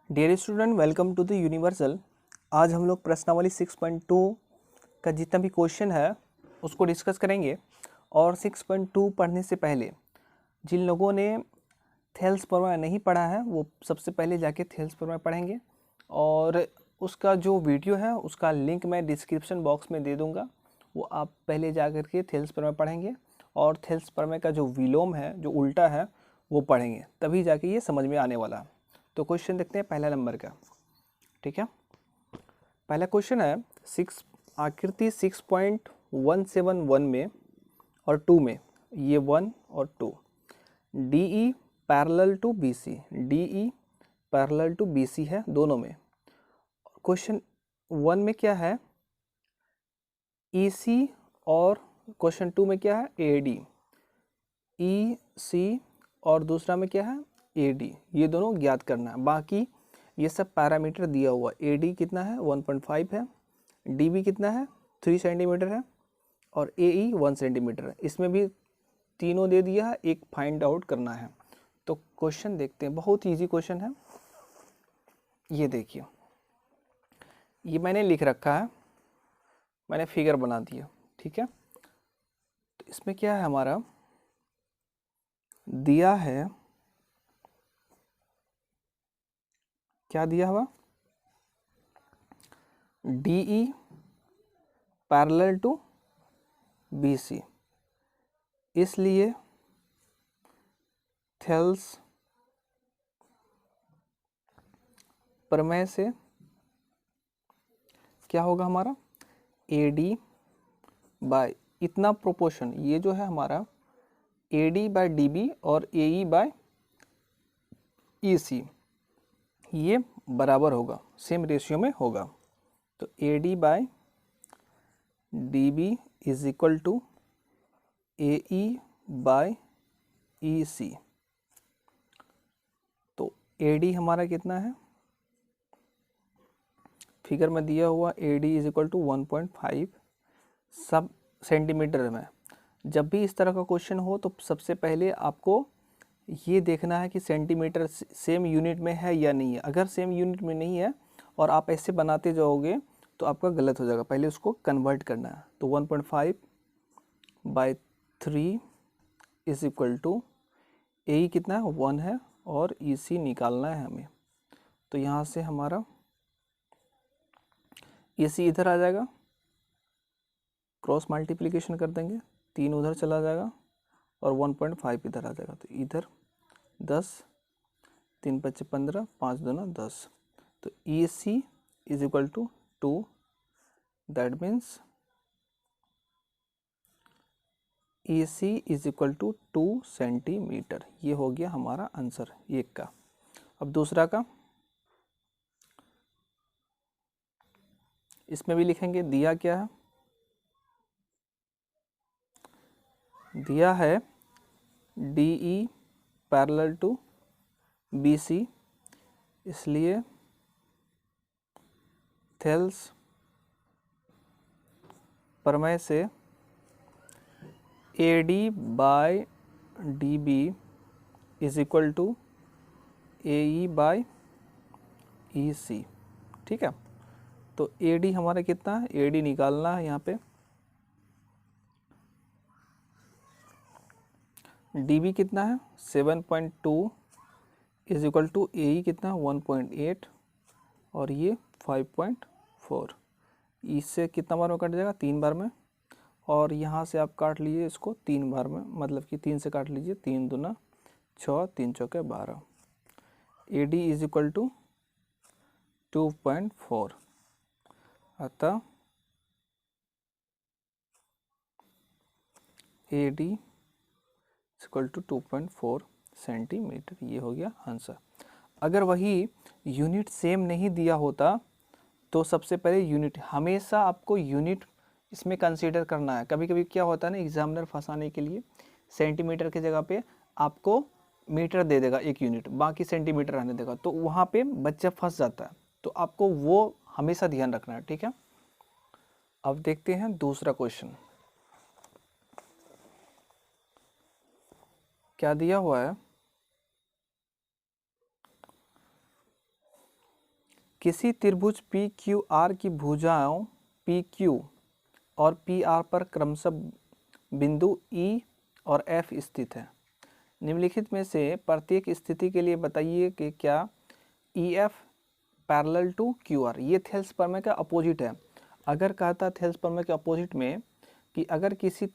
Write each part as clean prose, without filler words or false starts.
Dear student, welcome to the universal. आज हम लोग प्रश्नावली 6.2 का जितना भी क्वेश्चन है उसको डिस्कस करेंगे। और 6.2 पढ़ने से पहले जिन लोगों ने थेल्स प्रमेय नहीं पढ़ा है वो सबसे पहले जाके थेल्स प्रमेय पढ़ेंगे। और उसका जो वीडियो है उसका लिंक मैं डिस्क्रिप्शन बॉक्स में दे दूँगा, वो आप पहले जा कर के थेल्स प्रमेय पढ़ेंगे और थेल्स प्रमेय का जो विलोम है, जो उल्टा है, वो पढ़ेंगे, तभी जाके ये समझ में आने वाला है। तो क्वेश्चन देखते हैं पहला नंबर का। ठीक है, पहला क्वेश्चन है आकृति 6.171 में और 2 में, ये 1 और 2, D E parallel to B C, D E parallel to B C है दोनों में। क्वेश्चन 1 में क्या है, ई सी, और क्वेश्चन 2 में क्या है, ए डी। ई सी और दूसरा में क्या है, ए डी। ये दोनों ज्ञात करना है। बाकी ये सब पैरामीटर दिया हुआ, ए डी कितना है 1.5 है, डी बी कितना है 3 सेंटीमीटर है, और ए ई 1 सेंटीमीटर है। इसमें भी तीनों दे दिया है, एक फाइंड आउट करना है। तो क्वेश्चन देखते हैं, बहुत इजी क्वेश्चन है। ये देखिए, ये मैंने लिख रखा है, मैंने फिगर बना दिया। ठीक है, तो इसमें क्या है, हमारा दिया है, क्या दिया हुआ, D E parallel to B C. इसलिए थेल्स प्रमेय से क्या होगा हमारा, ए डी बाय इतना प्रोपोर्शन, ये जो है हमारा A D by D B और ए ई बाय ई सी, ये बराबर होगा, सेम रेशियो में होगा। तो A D by D B is equal to A E by E C. तो ए डी हमारा कितना है, फिगर में दिया हुआ, A D is equal to 1.5 सब सेंटीमीटर में। जब भी इस तरह का क्वेश्चन हो तो सबसे पहले आपको ये देखना है कि सेंटीमीटर सेम यूनिट में है या नहीं है। अगर सेम यूनिट में नहीं है और आप ऐसे बनाते जाओगे तो आपका गलत हो जाएगा, पहले उसको कन्वर्ट करना है। तो 1.5/3 इज इक्वल टू, ए कितना है 1 है, और ई सी निकालना है हमें। तो यहाँ से हमारा ई सी इधर आ जाएगा, क्रॉस मल्टीप्लिकेशन कर देंगे, 3 उधर चला जाएगा और 1.5 इधर आ जाएगा। तो इधर 10, 3 × 5 = 15, 5 × 2 = 10। तो E C is equal to 2, that means E C is equal to 2 centimetre. ये हो गया हमारा आंसर एक का। अब दूसरा का, इसमें भी लिखेंगे, दिया क्या है, दिया है D E parallel to B C, इसलिए थेल्स प्रमेय से A D by D B is equal to A E by E C. ठीक है, तो ए डी हमारा कितना है, ए डी निकालना है यहाँ पे, डी बी कितना है 7.2 इज इक्वल टू ए ई कितना 1.8, और ये 5.4। इससे कितना बार में कट जाएगा, 3 बार में, और यहाँ से आप काट लीजिए इसको 3 बार में, मतलब कि 3 से काट लीजिए, 3 दूना 6, 3 चौके 12। A D is equal to 2.4, अतः A D equal to 2.4 centimetre. ये हो गया आंसर। अगर वही यूनिट सेम नहीं दिया होता तो सबसे पहले यूनिट, हमेशा आपको यूनिट इसमें कंसीडर करना है। कभी कभी क्या होता है ना, एग्जामिनर फंसाने के लिए सेंटीमीटर की जगह पे आपको मीटर दे देगा 1 यूनिट, बाकी सेंटीमीटर रहने देगा, तो वहाँ पे बच्चा फंस जाता है। तो आपको वो हमेशा ध्यान रखना है। ठीक है, अब देखते हैं दूसरा क्वेश्चन क्या दिया हुआ है। किसी त्रिभुज पी क्यू आर की भुजाओं पी क्यू और पी आर पर क्रमशः बिंदु ई और एफ स्थित है। निम्नलिखित में से प्रत्येक स्थिति के लिए बताइए कि क्या E F parallel to Q R. ये थेल्स प्रमेय का अपोजिट है। अगर कहता थेल्स प्रमेय के अपोजिट में कि अगर किसी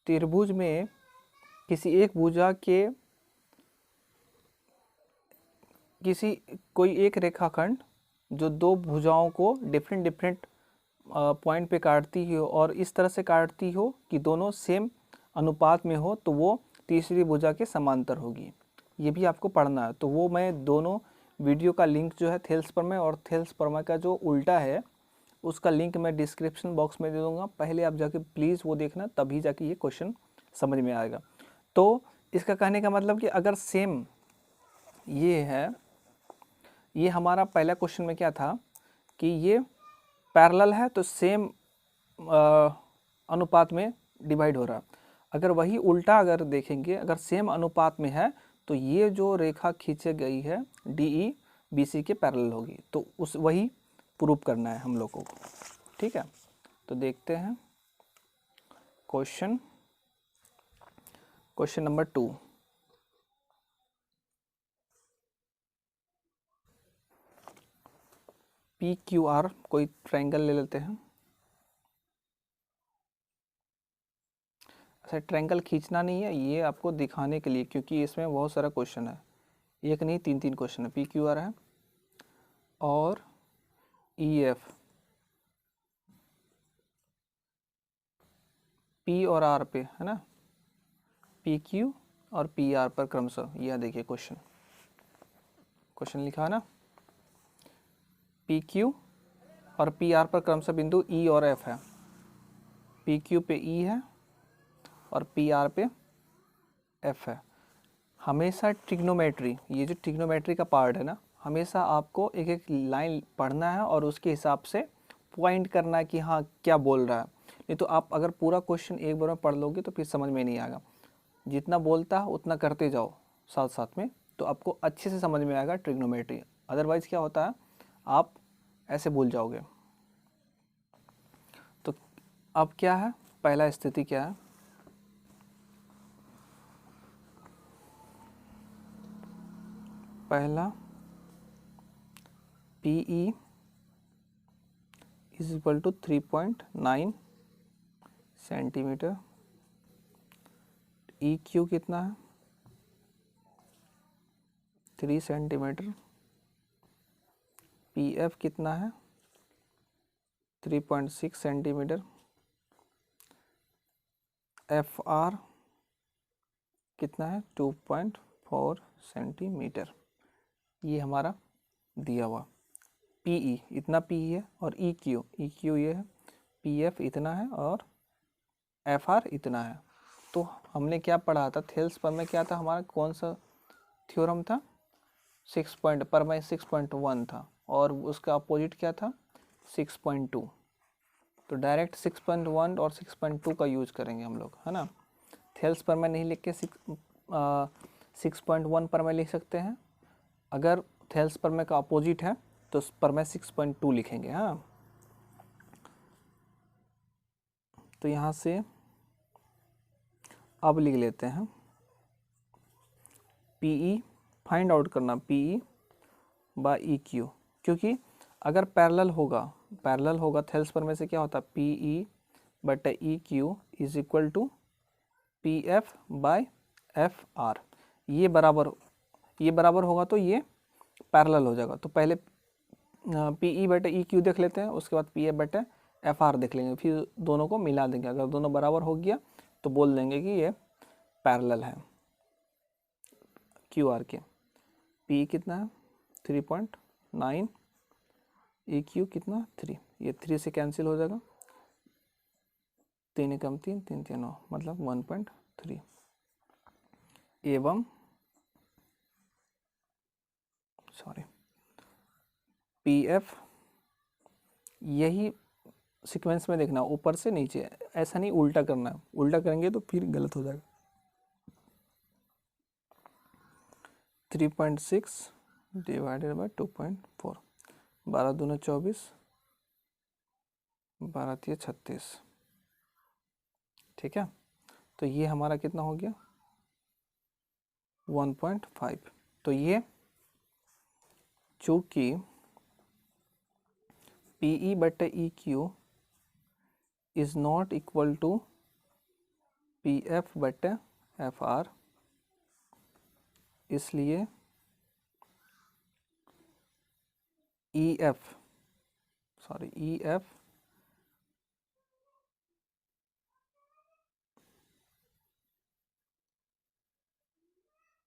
त्रिभुज में किसी एक भुजा के कोई एक रेखाखंड जो दो भुजाओं को डिफरेंट पॉइंट पे काटती हो और इस तरह से काटती हो कि दोनों सेम अनुपात में हो, तो वो तीसरी भुजा के समांतर होगी। ये भी आपको पढ़ना है। तो वो मैं दोनों वीडियो का लिंक जो है थेल्स प्रमेय और थेल्स प्रमेय का जो उल्टा है उसका लिंक मैं डिस्क्रिप्शन बॉक्स में दे दूंगा। पहले आप जाके प्लीज़ वो देखना, तभी जाके ये क्वेश्चन समझ में आएगा। तो इसका कहने का मतलब कि अगर सेम ये है, ये हमारा पहला क्वेश्चन में क्या था कि ये पैरेलल है तो सेम अनुपात में डिवाइड हो रहा है। अगर वही उल्टा अगर देखेंगे, अगर सेम अनुपात में है तो ये जो रेखा खींची गई है डी ई बी सी के पैरेलल होगी। तो उस वही प्रूव करना है हम लोग को। ठीक है, तो देखते हैं question number 2। P Q R कोई ट्रायंगल ले लेते हैं। अच्छा, ट्रायंगल खींचना नहीं है, ये आपको दिखाने के लिए, क्योंकि इसमें बहुत सारा क्वेश्चन है, एक नहीं 3 क्वेश्चन है। पी क्यू आर है और ई एफ, पी और आर पे है ना, पी क्यू और पी आर पर क्रमशः। यह देखिए क्वेश्चन लिखा है ना, पी क्यू और पी आर पर क्रमशः बिंदु ई और एफ है। पी क्यू पे ई है और पी आर पे एफ है। हमेशा ट्रिग्नोमेट्री, ये जो ट्रिग्नोमेट्री का पार्ट है ना, हमेशा आपको एक एक लाइन पढ़ना है और उसके हिसाब से पॉइंट करना है कि हाँ क्या बोल रहा है। नहीं तो आप अगर पूरा क्वेश्चन एक बार में पढ़ लोगे तो फिर समझ में नहीं आएगा। जितना बोलता है उतना करते जाओ साथ साथ में, तो आपको अच्छे से समझ में आएगा ट्रिग्नोमेट्री। अदरवाइज़ क्या होता है, आप ऐसे भूल जाओगे। तो अब क्या है, पहला स्थिति क्या है, पहला P E is equal to 3.9 centimetre. E Q कितना है, 3 सेंटीमीटर। पी एफ कितना है, 3.6 सेंटीमीटर। एफ आर कितना है, 2.4 सेंटीमीटर। ये हमारा दिया हुआ। पी ई इतना पी है और ई क्यू ये है, पी एफ इतना है और एफ आर इतना है। तो हमने क्या पढ़ा था थेल्स पर में, क्या था हमारा, कौन सा थ्योरम था, 6.1 था और उसका अपोजिट क्या था 6.2। तो डायरेक्ट 6.1 और 6.2 का यूज करेंगे हम लोग, है ना। थेल्स पर में नहीं लिख के 6.1 पर में लिख सकते हैं। अगर थेल्स पर में का अपोजिट है तो उस पर में 6.2 लिखेंगे। हाँ, तो यहाँ से अब लिख लेते हैं पी ई, फाइंड आउट करना P E by E Q, क्योंकि अगर पैरेलल होगा थेल्स पर में से क्या होता है, पी ई बटा E Q is equal to P F by F R. ये बराबर होगा तो ये पैरेलल हो जाएगा। तो पहले पी ई बटा ई क्यू देख लेते हैं, उसके बाद पी एफ बटा एफ आर देख लेंगे, फिर दोनों को मिला देंगे। अगर दोनों बराबर हो गया तो बोल देंगे कि ये पैरेलल है क्यू आर के। पी कितना है 3.9, ई क्यू कितना 3, ये 3 से कैंसिल हो जाएगा, 3 एकम 3, 3 3 9, मतलब 1.3 एवं पी एफ, यही सीक्वेंस में देखना, ऊपर से नीचे, ऐसा नहीं उल्टा करना है, उल्टा करेंगे तो फिर गलत हो जाएगा। 3.6 डिवाइडेड बाय 2.4, 12 दूना 24, 12 तिया 36। ठीक है, तो ये हमारा कितना हो गया 1.5। तो ये चूँकि PE बटे EQ is not equal to PF बटे FR, इसलिए EF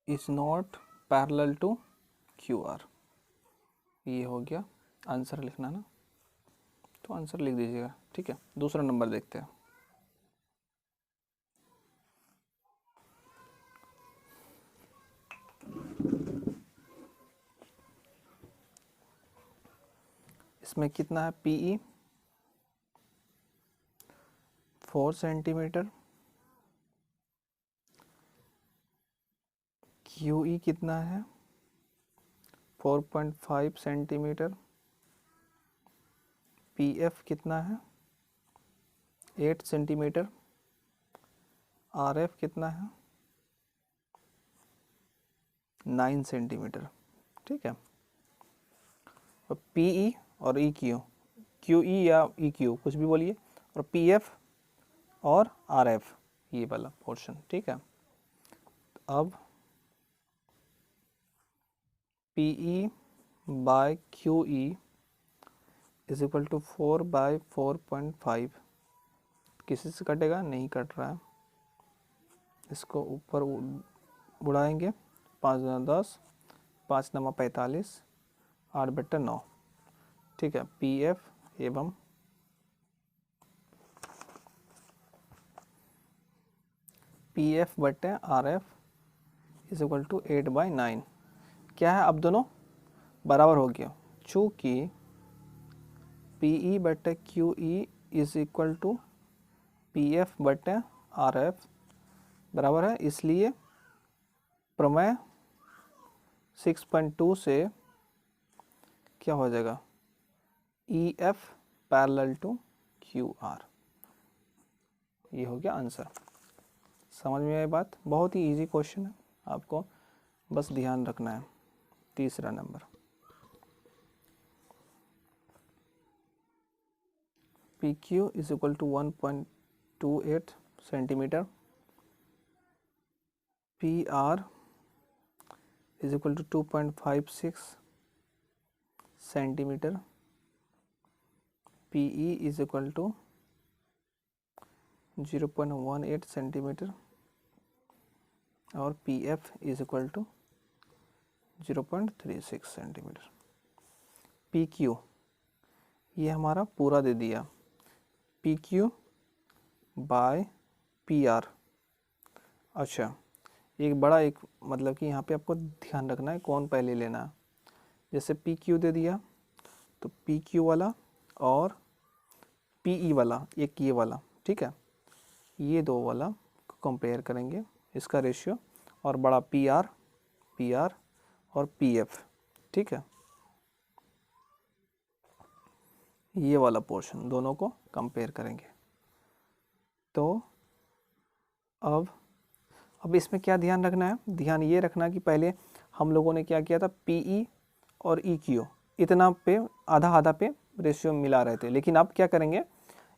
is not parallel to QR। ये हो गया आंसर लिखना ना, तो आंसर लिख दीजिएगा। ठीक है, दूसरा नंबर देखते हैं। इसमें कितना है PE 4 सेंटीमीटर, QE कितना है 4.5 सेंटीमीटर, PF कितना है 8 सेंटीमीटर, RF कितना है 9 सेंटीमीटर। ठीक है, और PE और EQ, QE या EQ कुछ भी बोलिए, और PF और RF ये वाला पोर्शन। ठीक है, अब PE by QE is equal to 4 by 4.5, किसी से कटेगा नहीं कट रहा है, इसको ऊपर उड़ाएंगे, 5 दूना 10, 5 नमा 45, 8 बट्टा 9। ठीक है, PF एवं PF बटे RF is equal to 8 by 9। क्या है, अब दोनों बराबर हो गया, चूँकि PE बटे QE is equal to PF बटे RF बराबर है, इसलिए प्रमेय 6.2 से क्या हो जाएगा EF पैरेलल टू QR। ये हो गया आंसर। समझ में आई बात? बहुत ही इजी क्वेश्चन है, आपको बस ध्यान रखना है। तीसरा number, PQ is equal to 1.28 centimetre, PR is equal to 2.56 centimetre, PE is equal to 0.18 centimetre, और PF is equal to 0.36 centimetre. PQ ये हमारा पूरा दे दिया, PQ बाय PR। अच्छा, एक बड़ा एक मतलब कि यहाँ पे आपको ध्यान रखना है कौन पहले लेना है। जैसे PQ दे दिया तो PQ वाला और PE वाला, एक ये वाला, ठीक है, ये दो वाला कंपेयर करेंगे, इसका रेशियो, और बड़ा PR और PF। ठीक है, ये वाला पोर्शन दोनों को कंपेयर करेंगे। तो अब इसमें क्या ध्यान रखना है, ध्यान ये रखना कि पहले हम लोगों ने क्या किया था, PE और EQ इतना पे आधा आधा पे रेशियो मिला रहे थे, लेकिन अब क्या करेंगे,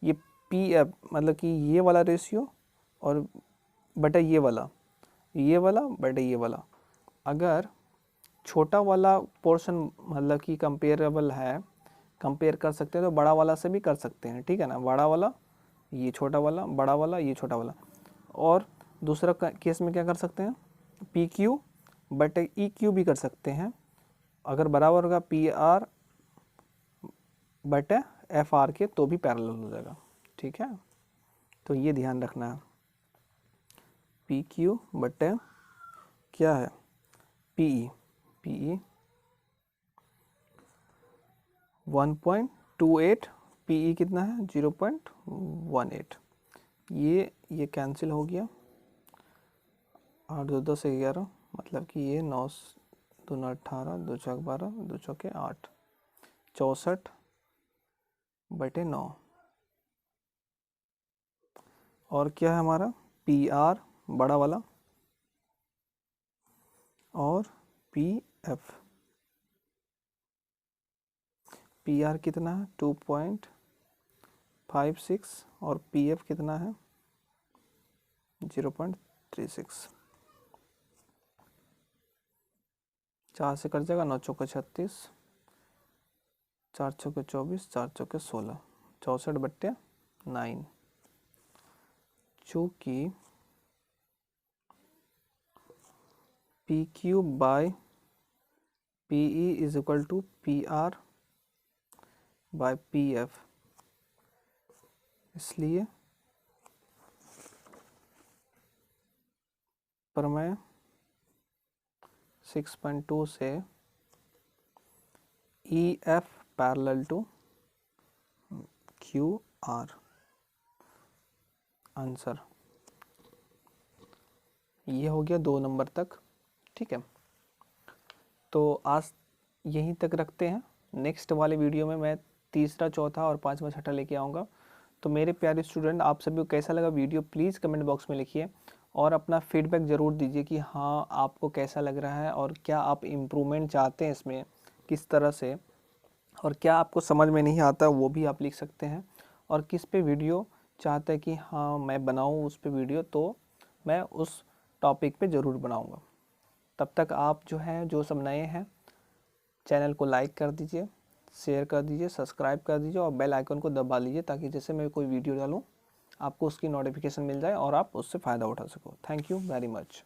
ये PF मतलब कि ये वाला रेशियो और बटा ये वाला बटा ये वाला, अगर छोटा वाला पोर्शन मतलब कि कंपेरेबल है, कंपेयर कर सकते हैं, तो बड़ा वाला से भी कर सकते हैं। ठीक है ना, बड़ा वाला ये छोटा वाला, बड़ा वाला ये छोटा वाला। और दूसरा केस में क्या कर सकते हैं, PQ बटे EQ भी कर सकते हैं, अगर बराबर होगा PR बटे FR के तो भी पैरेलल हो जाएगा। ठीक है, तो ये ध्यान रखना है, PQ बटे क्या है PE 1.28, PE कितना है 0.18, ये कैंसिल हो गया, 8 2 10 11, मतलब कि ये 9 दूना 18, दो चौक 12, दो चौके 8, 64/9। और क्या है हमारा पी आर बड़ा वाला और पी एफ। पी आर कितना है 2.56 और पी एफ कितना है 0.36। 4 से कट जाएगा, 9 चौके 36, 4 चौके 24, 4 चौके 16, 64/9। चूँकि P Q by P E is equal to P R by P F, इसलिए प्रमेय 6.2 से E F parallel to Q R. Answer ये हो गया 2 नंबर तक। ठीक है, तो आज यहीं तक रखते हैं। नेक्स्ट वाले वीडियो में मैं तीसरा, चौथा और पांचवा, छठा लेके आऊँगा। तो मेरे प्यारे स्टूडेंट, आप सभी को कैसा लगा वीडियो प्लीज़ कमेंट बॉक्स में लिखिए और अपना फीडबैक ज़रूर दीजिए कि हाँ आपको कैसा लग रहा है और क्या आप इम्प्रूवमेंट चाहते हैं इसमें किस तरह से, और क्या आपको समझ में नहीं आता वो भी आप लिख सकते हैं, और किस पे वीडियो चाहते हैं कि हाँ मैं बनाऊँ उस पे वीडियो, तो मैं उस टॉपिक पे ज़रूर बनाऊँगा। तब तक आप जो हैं, जो सब नए हैं, चैनल को लाइक कर दीजिए, शेयर कर दीजिए, सब्सक्राइब कर दीजिए और बेल आइकन को दबा लीजिए ताकि जैसे मैं कोई वीडियो डालूँ आपको उसकी नोटिफिकेशन मिल जाए और आप उससे फ़ायदा उठा सको। Thank you very much.